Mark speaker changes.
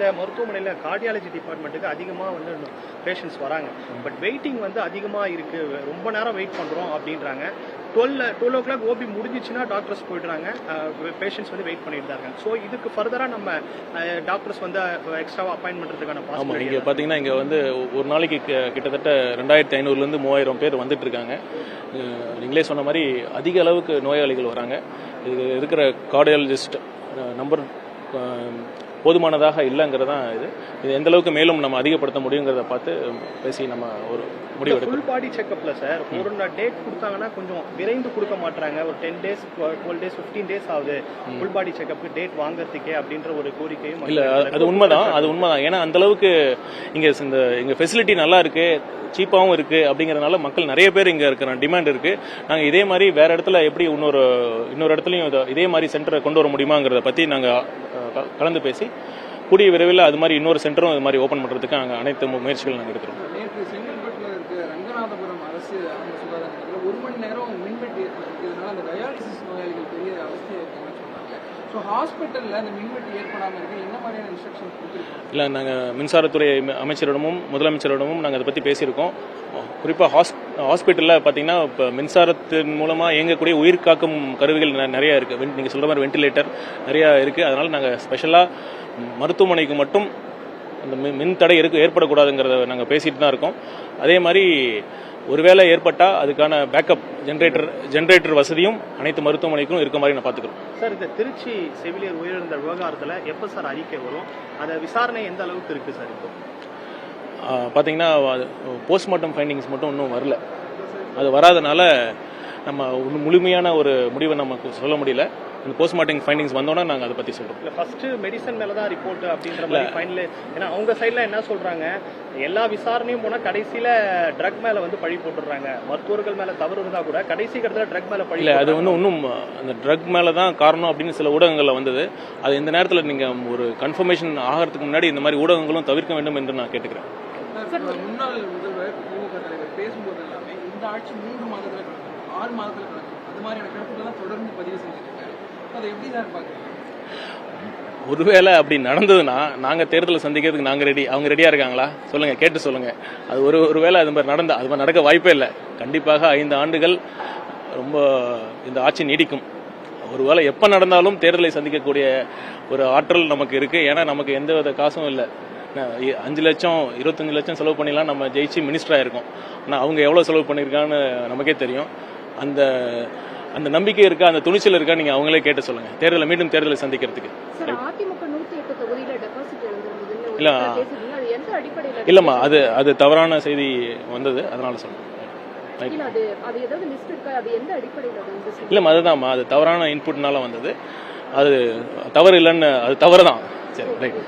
Speaker 1: இந்த மருத்துவமனையில் கார்டியாலஜி டிபார்ட்மெண்ட்டுக்கு அதிகமாக வந்து பேஷண்ட்ஸ் வராங்க. பட் வெயிட்டிங் வந்து அதிகமாக இருக்குது, ரொம்ப நேரம் வெயிட் பண்ணுறோம் அப்படின்றாங்க. 12 o'clock ஓபி முடிஞ்சிச்சுன்னா டாக்டர்ஸ் போயிடுறாங்க, பேஷண்ட்ஸ் வந்து வெயிட் பண்ணிட்டு தான் இருக்காங்க. ஸோ இதுக்கு ஃபர்தராக நம்ம டாக்டர்ஸ் வந்து எக்ஸ்ட்ராவாக அப்பாயின்ட் பண்ணுறதுக்கான
Speaker 2: பாசிபிலிட்டி. இங்கே பார்த்தீங்கன்னா இங்கே வந்து ஒரு நாளைக்கு கிட்டத்தட்ட 2500 3000 பேர் வந்துட்டு இருக்காங்க. நீங்களே சொன்ன மாதிரி அதிக அளவுக்கு நோயாளிகள் வராங்க. இது இருக்கிற கார்டியாலஜிஸ்ட் நம்பர் போதுமானதாக இல்லைங்கிறதான் இது எந்த அளவுக்கு மேலும் நம்ம அதிகப்படுத்த முடியுங்கிறத பார்த்து பேசி நம்ம ஒரு முடிவு எடுக்கணும்.
Speaker 1: ஃபுல் பாடி செக்அப்ல சார் ஒரு டேட் கொடுத்தாங்கன்னா கொஞ்சம் விரைந்து கொடுக்க மாட்டாங்க. ஒரு 10 days 12 days 15 days ஆகுது ஃபுல் பாடி செக்அப்க்கு டேட் வாங்குறதுக்கே அப்படின்ற ஒரு கோரிக்கையும்
Speaker 2: இல்லை. அது உண்மைதான். ஏன்னா அந்த அளவுக்கு இங்க ஃபெசிலிட்டி நல்லா இருக்கு, சீப்பாகவும் இருக்கு. அப்படிங்கறதுனால மக்கள் நிறைய பேர் இங்க இருக்கிற டிமாண்ட் இருக்கு. நாங்க இதே மாதிரி வேற இடத்துல எப்படி இன்னொரு இடத்துலயும் இதே மாதிரி சென்டரை கொண்டு வர முடியுமாங்கிறத பத்தி நாங்க கலந்து பேசி கூடிய விரைவில் அது மாதிரி இன்னொரு சென்டரும் இது மாதிரி ஓபன் பண்றதுக்கு நாங்கள் அனைத்து முயற்சிகள் நாங்கள் எடுக்கிறோம்.
Speaker 3: நேற்று செங்கல்பட்டுல இருக்க ரங்கநாதபுரம் அரசு ஆரம்ப சுகாதார நிலையத்தில் 1 மணி நேரம் மின்வெட்டு ஏற்பட்டிருக்கிறதுனால அந்த டயாலிசிஸ் நோயாளிகள் பெரிய அவஸ்தை இருக்குன்னு சொன்னாங்க. ஸோ ஹாஸ்பிட்டலில் அந்த மின்வெட்டு ஏற்படாமல் இருக்க என்ன மாதிரியான இன்ஸ்ட்ரக்ஷன் கொடுத்துருக்கோம்?
Speaker 2: இல்லை, நாங்கள் மின்சாரத்துறை அமைச்சரிடமும் முதலமைச்சரிடமும் நாங்கள் அதை பற்றி பேசியிருக்கோம். குறிப்பாக ஹாஸ்பிட்டலில் பார்த்தீங்கன்னா இப்போ மின்சாரத்தின் மூலமாக இயங்கக்கூடிய உயிர் காக்கும் கருவிகள் நிறையா இருக்குது. நீங்கள் சொல்கிற மாதிரி வென்டிலேட்டர் நிறையா இருக்குது. அதனால் நாங்கள் ஸ்பெஷலாக மருத்துவமனைக்கு மட்டும் அந்த மின் தடை ஏற்படக்கூடாதுங்கிறத நாங்கள் பேசிட்டு தான் இருக்கோம். அதே மாதிரி ஒருவேளை ஏற்பட்டால் அதுக்கான பேக்கப் ஜென்ரேட்டர் வசதியும் அனைத்து மருத்துவமனைக்கும் இருக்க மாதிரி நான் பார்த்துக்கிறோம்.
Speaker 1: சார், இந்த திருச்சி செவிலியர் உயிரிழந்த விவகாரத்தில் எப்போ சார் அறிக்கை வரும்? அந்த விசாரணை எந்த அளவுக்கு இருக்குது சார்? இப்போ
Speaker 2: பார்த்தீங்கன்னா போஸ்ட்மார்ட்டம் ஃபைண்டிங்ஸ் மட்டும் இன்னும் வரல. அது வராதனால நம்ம முழுமையான ஒரு முடிவை நமக்கு சொல்ல முடியல. இந்த போஸ்ட்மார்ட்டம் ஃபைண்டிங்ஸ் வந்தோன்னா நாங்கள் அதை பற்றி சொல்கிறோம்.
Speaker 1: இல்லை, ஃபர்ஸ்ட் மெடிசன் மேலே தான் ரிப்போர்ட் அப்படின்ற மாதிரி ஃபைனல். ஏன்னா அவங்க சைடில் என்ன சொல்கிறாங்க, எல்லா விசாரணையும் போனால் கடைசியில் ட்ரக் மேலே வந்து பழி போட்டுடுறாங்க. மருத்துவர்கள் மேலே தவறு இருந்தால் கூட கடைசி கட்டத்தில் ட்ரக் மேலே பழி இல்லை.
Speaker 2: அது வந்து இன்னும் அந்த ட்ரக் மேலே தான் காரணம் அப்படின்னு சில ஊடகங்களில் வந்தது. அது இந்த நேரத்தில் நீங்கள் ஒரு கன்ஃபர்மேஷன் ஆகிறதுக்கு முன்னாடி இந்த மாதிரி ஊடகங்களும் தவிர்க்க வேண்டும் என்று நான் கேட்டுக்கிறேன்.
Speaker 3: முன்னாள் முதல்வர் திமுக தலைவர் பேசும்போது எல்லாமே இந்த ஆட்சி 3 மாதத்தில் கிடக்கும், 6 மாதத்தில் கிடக்கும், அது மாதிரியான கருத்துக்கள் தொடர்ந்து பதிவு செஞ்சுருக்காரு. அதை எப்படி தான் பார்க்குறீங்க?
Speaker 2: ஒருவேளை அப்படி நடந்ததுன்னா நாங்கள் தேர்தலை சந்திக்கிறதுக்கு நாங்கள் ரெடி. அவங்க ரெடியாக இருக்காங்களா சொல்லுங்கள், கேட்டு சொல்லுங்கள். அது ஒருவேளை அது மாதிரி அது மாதிரி நடக்க வாய்ப்பே இல்லை. கண்டிப்பாக 5 ஆண்டுகள் ரொம்ப இந்த ஆட்சி நீடிக்கும். ஒருவேளை எப்போ நடந்தாலும் தேர்தலை சந்திக்கக்கூடிய ஒரு ஆற்றல் நமக்கு இருக்குது. ஏன்னா நமக்கு எந்த வித காசும் இல்லை. 5 லட்சம் 25 லட்சம் செலவு பண்ணிலாம் நம்ம ஜெயிச்சு மினிஸ்டராக இருக்கோம். ஆனால் அவங்க எவ்வளோ செலவு பண்ணியிருக்கான்னு நமக்கே தெரியும். அந்த நம்பிக்கை இருக்கா, அந்த துணிச்சல் இருக்கா, நீங்க அவங்களே கேட்டு சொல்லுங்க. மீண்டும் தேர்தலை சந்திக்கிறதுக்கு. இல்லம்மா, அது தவறான செய்தி வந்தது, அதனால சொல்றேன். இல்லம்மா, அதுதான்மா, அது தவறான இன்புட்னால வந்தது. அது தவறு இல்லைன்னு, அது தவறுதான். சரி, ரைட்.